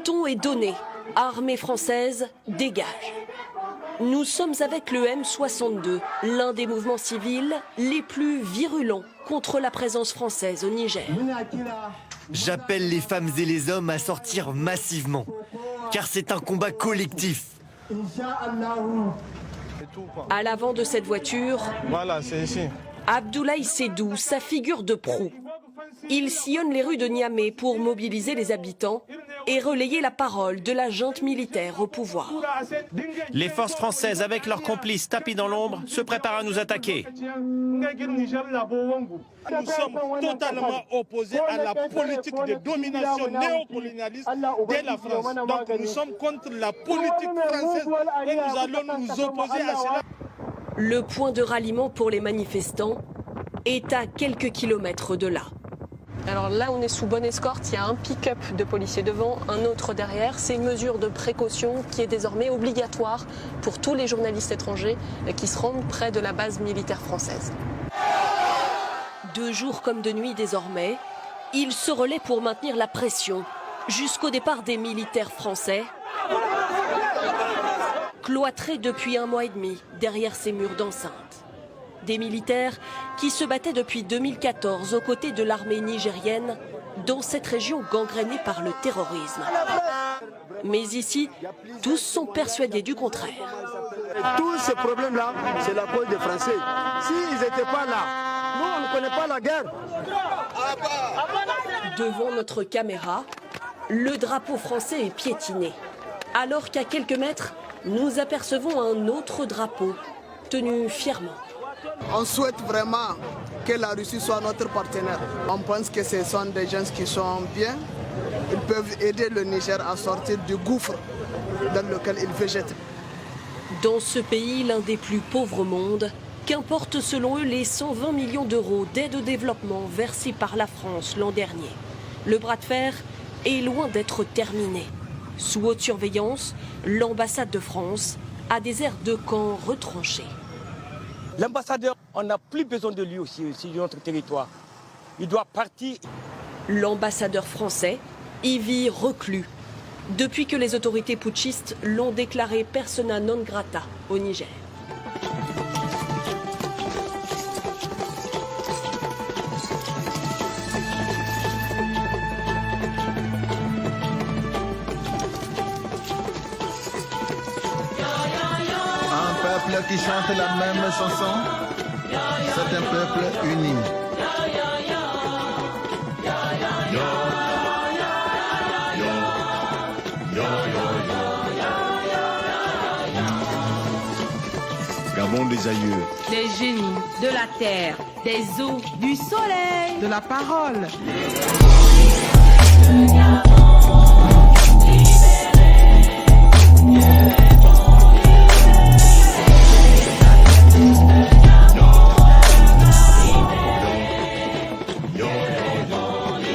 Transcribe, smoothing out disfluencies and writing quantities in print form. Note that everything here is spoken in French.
ton est donné. Armée française, dégage. Nous sommes avec le M62, l'un des mouvements civils les plus virulents contre la présence française au Niger. J'appelle les femmes et les hommes à sortir massivement, car c'est un combat collectif. À l'avant de cette voiture, voilà, c'est ici. Abdoulaye Sédou, sa figure de proue. Il sillonne les rues de Niamey pour mobiliser les habitants et relayer la parole de la junte militaire au pouvoir. Les forces françaises, avec leurs complices tapis dans l'ombre, se préparent à nous attaquer. Nous sommes totalement opposés à la politique de domination néocolonialiste de la France. Donc nous sommes contre la politique française et nous allons nous opposer à cela. Le point de ralliement pour les manifestants est à quelques kilomètres de là. Alors là, on est sous bonne escorte. Il y a un pick-up de policiers devant, un autre derrière. C'est une mesure de précaution qui est désormais obligatoire pour tous les journalistes étrangers qui se rendent près de la base militaire française. De jour comme de nuit désormais, ils se relaient pour maintenir la pression jusqu'au départ des militaires français, cloîtrés depuis 1 mois et demi derrière ces murs d'enceinte. Des militaires qui se battaient depuis 2014 aux côtés de l'armée nigérienne dans cette région gangrénée par le terrorisme. Mais ici, tous sont persuadés du contraire. Tous ces problèmes-là, c'est la cause des Français. S'ils n'étaient pas là, nous, on ne connaît pas la guerre. Devant notre caméra, le drapeau français est piétiné. Alors qu'à quelques mètres, nous apercevons un autre drapeau, tenu fièrement. On souhaite vraiment que la Russie soit notre partenaire. On pense que ce sont des gens qui sont bien. Ils peuvent aider le Niger à sortir du gouffre dans lequel il végète. Dans ce pays, l'un des plus pauvres au monde, qu'importent selon eux les 120 millions d'euros d'aide au développement versés par la France l'an dernier. Le bras de fer est loin d'être terminé. Sous haute surveillance, l'ambassade de France a des aires de camp retranchées. L'ambassadeur, on n'a plus besoin de lui aussi sur notre territoire. Il doit partir. L'ambassadeur français y vit reclus depuis que les autorités putschistes l'ont déclaré persona non grata au Niger. Un peuple qui chante la même chanson, c'est un peuple uni. Gabon des aïeux. Des génies, de la terre, des eaux, du soleil, de la parole.